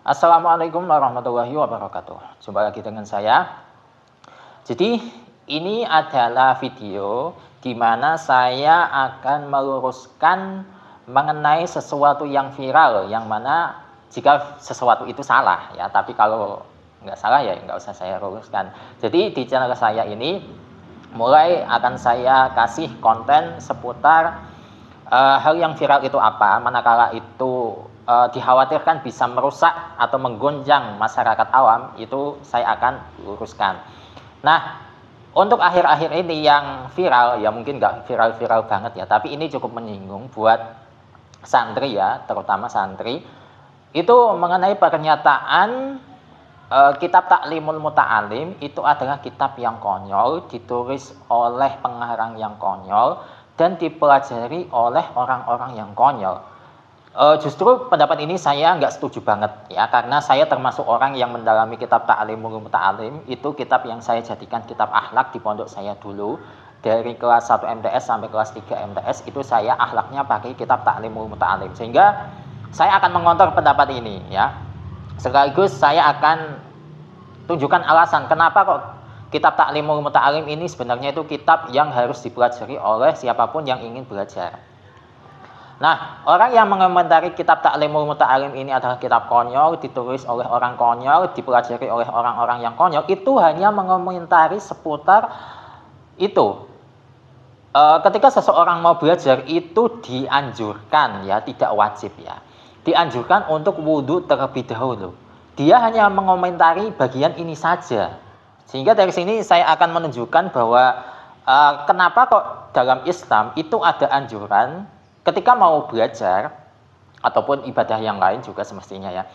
Assalamualaikum warahmatullahi wabarakatuh. Jumpa lagi dengan saya. Jadi ini adalah video di mana saya akan meluruskan mengenai sesuatu yang viral, yang mana jika sesuatu itu salah ya, tapi kalau nggak salah ya nggak usah saya luruskan. Jadi di channel saya ini mulai akan saya kasih konten seputar hal yang viral itu apa, manakala itu dikhawatirkan bisa merusak atau menggoncang masyarakat awam, itu saya akan luruskan. Nah, untuk akhir-akhir ini yang viral, ya mungkin nggak viral-viral banget ya, tapi ini cukup menyinggung buat santri ya, terutama santri, itu mengenai pernyataan kitab Ta'limul Muta'alim itu adalah kitab yang konyol, ditulis oleh pengarang yang konyol, dan dipelajari oleh orang-orang yang konyol. Justru pendapat ini saya nggak setuju banget ya, karena saya termasuk orang yang mendalami kitab Ta'limul Muta'alim. Itu kitab yang saya jadikan kitab akhlak di pondok saya dulu. Dari kelas 1 MTS sampai kelas 3 MTS itu saya akhlaknya pakai kitab Ta'limul Muta'alim. Sehingga saya akan mengontor pendapat ini ya. Sekaligus saya akan tunjukkan alasan kenapa kok kitab Ta'limul Muta'alim ini sebenarnya itu kitab yang harus dipelajari oleh siapapun yang ingin belajar. Nah, orang yang mengomentari kitab Ta'limul Muta'alim ini adalah kitab konyol, ditulis oleh orang konyol, dipelajari oleh orang-orang yang konyol, itu hanya mengomentari seputar itu. Ketika seseorang mau belajar itu dianjurkan ya, tidak wajib ya. Dianjurkan untuk wudhu terlebih dahulu. Dia hanya mengomentari bagian ini saja. Sehingga dari sini saya akan menunjukkan bahwa kenapa kok dalam Islam itu ada anjuran ketika mau belajar ataupun ibadah yang lain juga semestinya ya.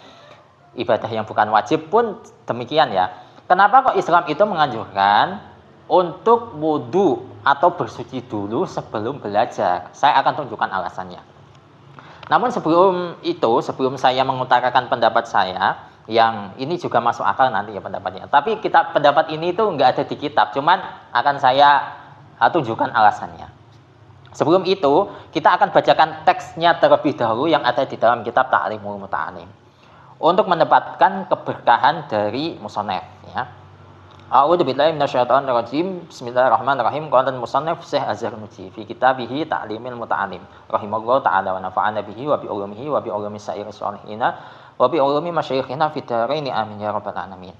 Ibadah yang bukan wajib pun demikian ya. Kenapa kok Islam itu menganjurkan untuk wudhu atau bersuci dulu sebelum belajar? Saya akan tunjukkan alasannya. Namun sebelum itu, sebelum saya mengutarakan pendapat saya, yang ini juga masuk akal nanti ya pendapatnya. Tapi pendapat ini itu nggak ada di kitab, cuman akan saya tunjukkan alasannya. Sebelum itu, kita akan bacakan teksnya terlebih dahulu yang ada di dalam kitab Ta'limul Muta'alim untuk mendapatkan keberkahan dari musannaf ya. A'udzubillahi minasyaitonirrajim. Bismillahirrahmanirrahim. Qala al-musannaf Syekh Az-Zarnuji fi kitabihi Ta'limul Muta'alim rahimallahu ta'ala wa nafa'ana bihi wa bi ulumihi wa bi ulumi sa'iri sholihina wa bi ulumi masyayikhina fid dharain amin ya rabbal alamin.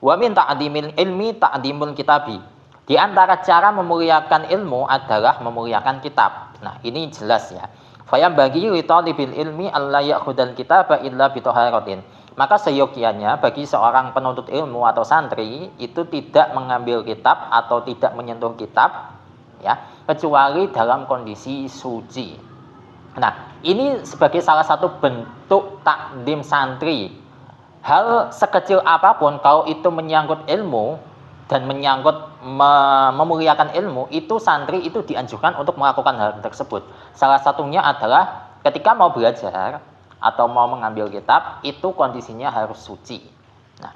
Wa min ta'dimil ilmi ta'dimul kitabi. Di antara cara memuliakan ilmu adalah memuliakan kitab. Nah, ini jelas ya. Fa bagi li talibil ilmi alla ya'khudal kitaba illa bi taharatin. Maka seyogianya bagi seorang penuntut ilmu atau santri itu tidak mengambil kitab atau tidak menyentuh kitab ya, kecuali dalam kondisi suci. Nah, ini sebagai salah satu bentuk takdim santri. Hal sekecil apapun kalau itu menyangkut ilmu dan menyangkut memuliakan ilmu, itu santri itu dianjurkan untuk melakukan hal tersebut. Salah satunya adalah ketika mau belajar atau mau mengambil kitab, itu kondisinya harus suci. Nah,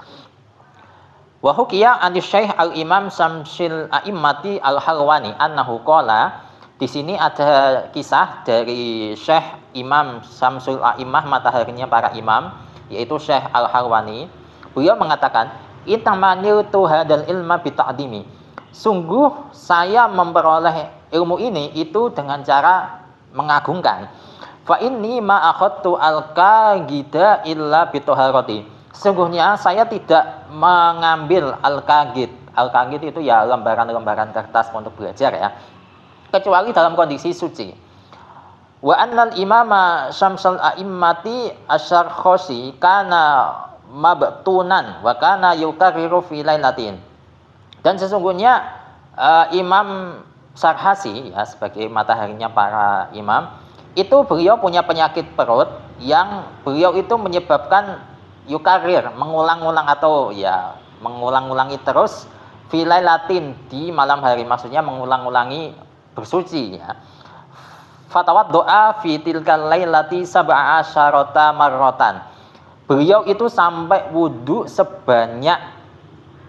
wa hukiya an Syekh al-Imam Syamsul A'immati al-Harwani annahu qala. Di sini ada kisah dari Syekh Imam Syamsul A'immah, mataharinya para imam, yaitu Syekh al-Harwani. Beliau mengatakan, "Intamaniltu hadal ilma bita'dimi." Sungguh saya memperoleh ilmu ini itu dengan cara mengagungkan. Fa inni ma akhadtu al-kagida illa bitoharoti. Sesungguhnya saya tidak mengambil al-kagid. Al-kagid itu ya lembaran-lembaran kertas untuk belajar ya, kecuali dalam kondisi suci. Wa annal imama Syamsul A'immati Asy-Syarkhosi kana mabtunan wa kana yukarriru fi lailatin. Dan sesungguhnya Imam Syarkhasi ya, sebagai mataharinya para imam, itu beliau punya penyakit perut yang beliau itu menyebabkan yukarir, mengulang-ulang atau ya mengulang-ulangi terus filailatin, di malam hari, maksudnya mengulang-ulangi bersuci ya. Fatawad doa fi tilkal lailati sab'a asyarata marratan. Beliau itu sampai wudhu sebanyak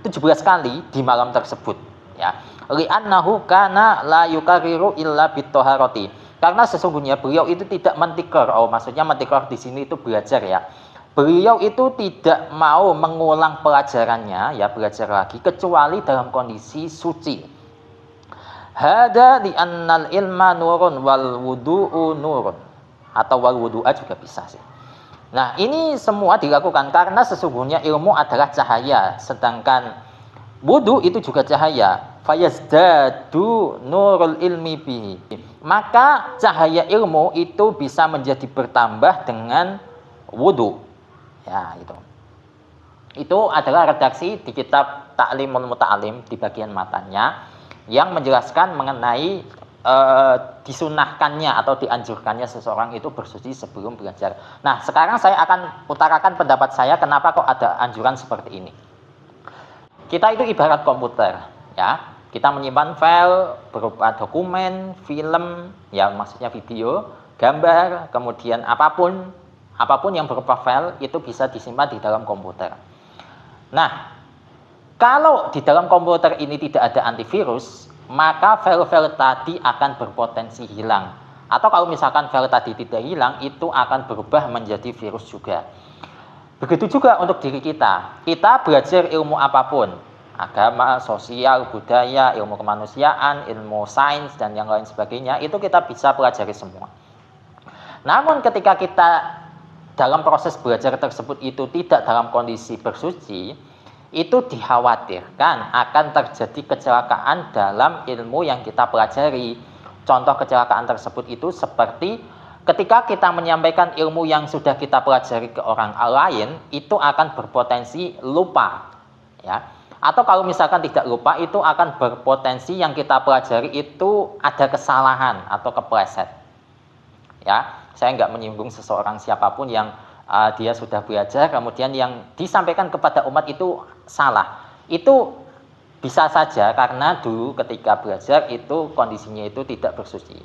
17 kali di malam tersebut ya. Li'annahu kana la yukariru illa bitoharoti. Karena sesungguhnya beliau itu tidak mentikor. Oh, maksudnya mentikor di sini itu belajar ya. beliau itu tidak mau mengulang pelajarannya, ya belajar lagi, kecuali dalam kondisi suci. Hada di annal ilma nurun wal wudu'u nurun, atau wal wudu'a juga bisa sih. Nah, ini semua dilakukan karena sesungguhnya ilmu adalah cahaya, sedangkan wudu itu juga cahaya. Fayazdadu nurul ilmi bihi. Maka cahaya ilmu itu bisa menjadi bertambah dengan wudu. Ya, itu. Itu adalah redaksi di kitab Ta'limul Muta'alim di bagian matanya yang menjelaskan mengenai disunahkannya atau dianjurkannya seseorang itu bersuci sebelum belajar. Nah, sekarang saya akan utarakan pendapat saya kenapa kok ada anjuran seperti ini. Kita itu ibarat komputer, ya. Kita menyimpan file berupa dokumen, film, ya maksudnya video, gambar, kemudian apapun yang berupa file itu bisa disimpan di dalam komputer. Nah, kalau di dalam komputer ini tidak ada antivirus, maka file-file tadi akan berpotensi hilang. Atau kalau misalkan file tadi tidak hilang, itu akan berubah menjadi virus juga. Begitu juga untuk diri kita. Kita belajar ilmu apapun, agama, sosial, budaya, ilmu kemanusiaan, ilmu sains, dan yang lain sebagainya, itu kita bisa pelajari semua. Namun ketika kita dalam proses belajar tersebut itu tidak dalam kondisi bersuci, itu dikhawatirkan akan terjadi kecelakaan dalam ilmu yang kita pelajari. Contoh kecelakaan tersebut itu seperti ketika kita menyampaikan ilmu yang sudah kita pelajari ke orang lain, itu akan berpotensi lupa, ya. Atau kalau misalkan tidak lupa, itu akan berpotensi yang kita pelajari itu ada kesalahan atau kepleset. Ya, saya nggak menyinggung seseorang siapapun yang dia sudah belajar, kemudian yang disampaikan kepada umat itu salah. Itu bisa saja karena dulu ketika belajar itu kondisinya itu tidak bersuci.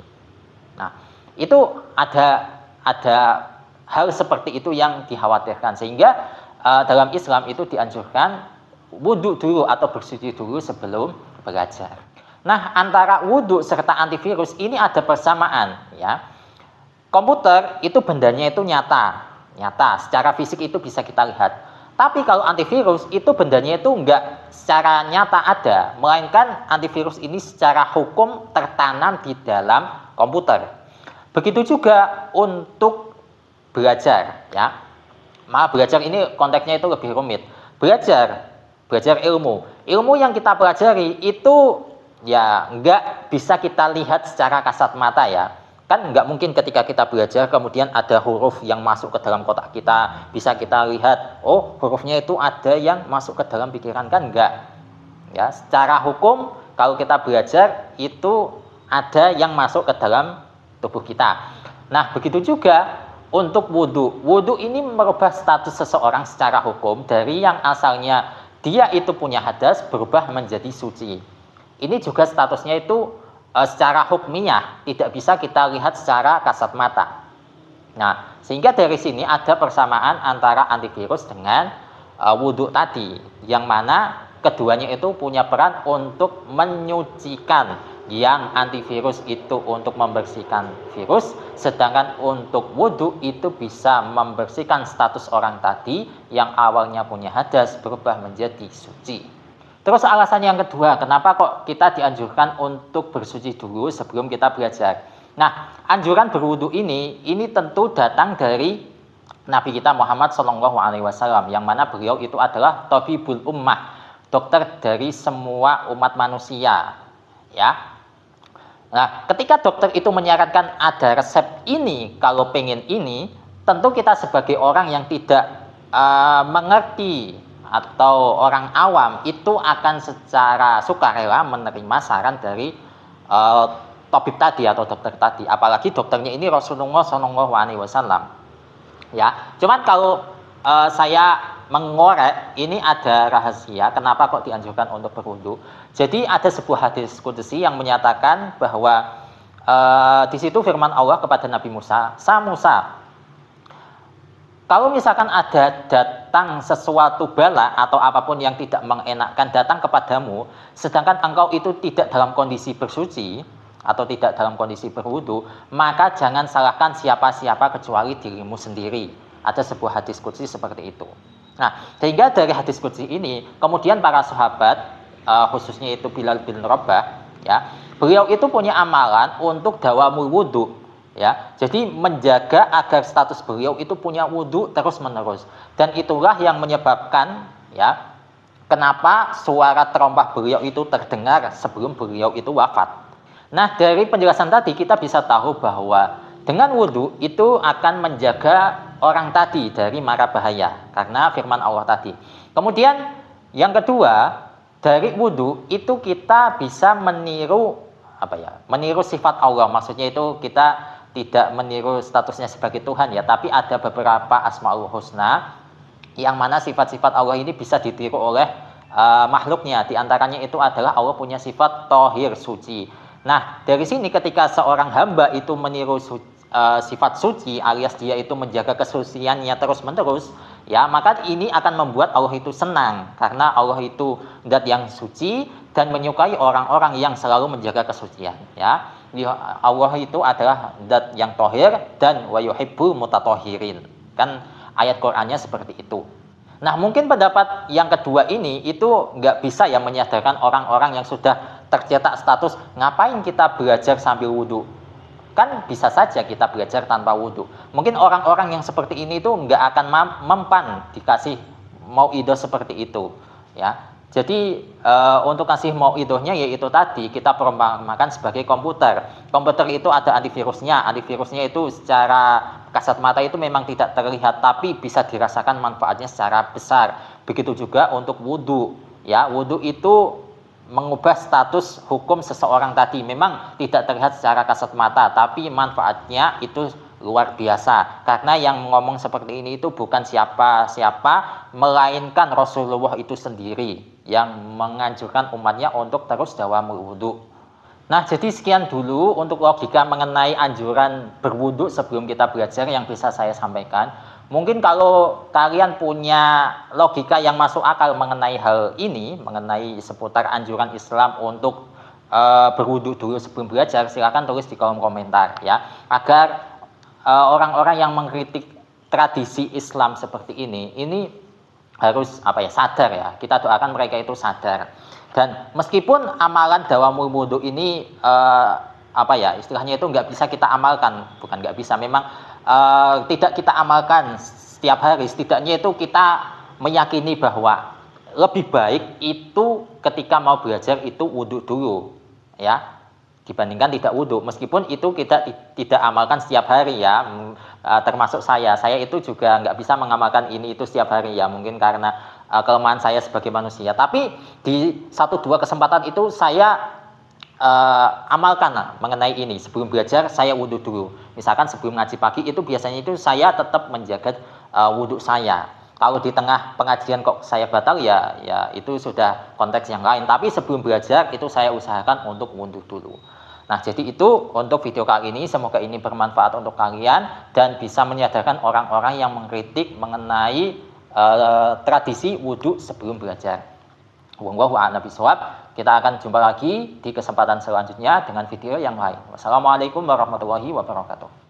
Nah, itu ada hal seperti itu yang dikhawatirkan, sehingga dalam Islam itu dianjurkan wudhu dulu atau bersuci dulu sebelum belajar. Nah, antara wudhu serta antivirus ini ada persamaan, ya. Komputer itu bendanya itu nyata, secara fisik itu bisa kita lihat. Tapi kalau antivirus itu bendanya itu enggak secara nyata ada, melainkan antivirus ini secara hukum tertanam di dalam komputer. Begitu juga untuk belajar, ya. Belajar ini konteksnya itu lebih rumit. Belajar ilmu yang kita pelajari itu ya enggak bisa kita lihat secara kasat mata, ya. Kan nggak mungkin ketika kita belajar kemudian ada huruf yang masuk ke dalam kotak kita, bisa kita lihat, oh hurufnya itu ada yang masuk ke dalam pikiran, kan enggak. Ya, secara hukum kalau kita belajar itu ada yang masuk ke dalam tubuh kita. Nah, begitu juga untuk wudhu. Wudhu ini merubah status seseorang secara hukum dari yang asalnya dia itu punya hadas berubah menjadi suci. Ini juga statusnya itu secara hukmiyah, tidak bisa kita lihat secara kasat mata. Nah, sehingga dari sini ada persamaan antara antivirus dengan wudhu tadi, yang mana keduanya itu punya peran untuk menyucikan. Yang antivirus itu untuk membersihkan virus, sedangkan untuk wudhu itu bisa membersihkan status orang tadi yang awalnya punya hadas berubah menjadi suci. Terus alasan yang kedua, kenapa kok kita dianjurkan untuk bersuci dulu sebelum kita belajar? Nah, anjuran berwudu ini tentu datang dari Nabi kita Muhammad SAW, yang mana beliau itu adalah Tabibul Ummah, dokter dari semua umat manusia, ya. Nah, ketika dokter itu menyarankan ada resep ini, kalau pengen ini, tentu kita sebagai orang yang tidak mengerti atau orang awam itu akan secara sukarela menerima saran dari tabib tadi atau dokter tadi, apalagi dokternya ini Rasulullah SAW. Ya, cuman kalau saya mengorek, ini ada rahasia kenapa kok dianjurkan untuk berwudu. Jadi ada sebuah hadis qudsi yang menyatakan bahwa di situ firman Allah kepada Nabi Musa, Musa, kalau misalkan ada datang sesuatu bala atau apapun yang tidak mengenakkan datang kepadamu, sedangkan engkau itu tidak dalam kondisi bersuci atau tidak dalam kondisi berwudu, maka jangan salahkan siapa-siapa kecuali dirimu sendiri. Ada sebuah hadis qudsi seperti itu. Nah, sehingga dari hadis qudsi ini, kemudian para sahabat, khususnya itu Bilal bin Rabah, ya, beliau itu punya amalan untuk dawamul wudu, ya. Jadi menjaga agar status beliau itu punya wudu terus menerus. Dan itulah yang menyebabkan, ya, kenapa suara terompah beliau itu terdengar sebelum beliau itu wafat. Nah, dari penjelasan tadi kita bisa tahu bahwa dengan wudhu itu akan menjaga orang tadi dari mara bahaya karena firman Allah tadi. Kemudian yang kedua, dari wudhu itu kita bisa meniru meniru sifat Allah. Maksudnya itu kita tidak meniru statusnya sebagai Tuhan, ya, tapi ada beberapa asmaul husna yang mana sifat-sifat Allah ini bisa ditiru oleh makhluknya. Di antaranya itu adalah Allah punya sifat tohir, suci. Nah, dari sini ketika seorang hamba itu meniru sifat suci alias dia itu menjaga kesuciannya terus-menerus, ya, maka ini akan membuat Allah itu senang karena Allah itu zat yang suci dan menyukai orang-orang yang selalu menjaga kesucian, ya. Allah itu adalah zat yang tohir dan wa yuhibbul mutatahhirin. Kan ayat Qur'annya seperti itu. Nah, mungkin pendapat yang kedua ini itu nggak bisa ya menyadarkan orang-orang yang sudah tercetak status, ngapain kita belajar sambil wudhu? Kan bisa saja kita belajar tanpa wudhu. Mungkin orang-orang yang seperti ini itu nggak akan mempan dikasih mauidhah seperti itu, ya. Jadi untuk kasih mauidhahnya yaitu tadi kita perumpamakan sebagai komputer. Komputer itu ada antivirusnya. Antivirusnya itu secara kasat mata itu memang tidak terlihat, tapi bisa dirasakan manfaatnya secara besar. Begitu juga untuk wudhu, ya. Wudhu itu mengubah status hukum seseorang tadi. Memang tidak terlihat secara kasat mata, tapi manfaatnya itu luar biasa. Karena yang ngomong seperti ini itu bukan siapa-siapa, melainkan Rasulullah itu sendiri yang menganjurkan umatnya untuk terus dawamul wudhu. Nah, jadi sekian dulu untuk logika mengenai anjuran berwudhu sebelum kita belajar yang bisa saya sampaikan. Mungkin kalau kalian punya logika yang masuk akal mengenai hal ini, mengenai seputar anjuran Islam untuk berwudhu dulu sebelum belajar, silakan tulis di kolom komentar, ya, agar orang-orang yang mengkritik tradisi Islam seperti ini harus sadar, ya. Kita doakan mereka itu sadar. Dan meskipun amalan dawamul wudhu ini istilahnya itu nggak bisa kita amalkan, bukan nggak bisa, memang tidak kita amalkan setiap hari. Setidaknya itu kita meyakini bahwa lebih baik itu ketika mau belajar itu wudhu dulu, ya, dibandingkan tidak wudhu. Meskipun itu kita tidak amalkan setiap hari, ya, termasuk saya itu juga nggak bisa mengamalkan ini itu setiap hari, ya, mungkin karena kelemahan saya sebagai manusia. Tapi di 1-2 kesempatan itu saya amalkan mengenai ini. Sebelum belajar saya wudhu dulu. Misalkan sebelum ngaji pagi itu biasanya itu saya tetap menjaga wudhu saya. Kalau di tengah pengajian kok saya batal, ya itu sudah konteks yang lain. Tapi sebelum belajar itu saya usahakan untuk wudhu dulu. Nah, jadi itu untuk video kali ini. Semoga ini bermanfaat untuk kalian dan bisa menyadarkan orang-orang yang mengkritik mengenai tradisi wudhu sebelum belajar. Wallahu a'lam bishawab. Kita akan jumpa lagi di kesempatan selanjutnya dengan video yang lain. Wassalamualaikum warahmatullahi wabarakatuh.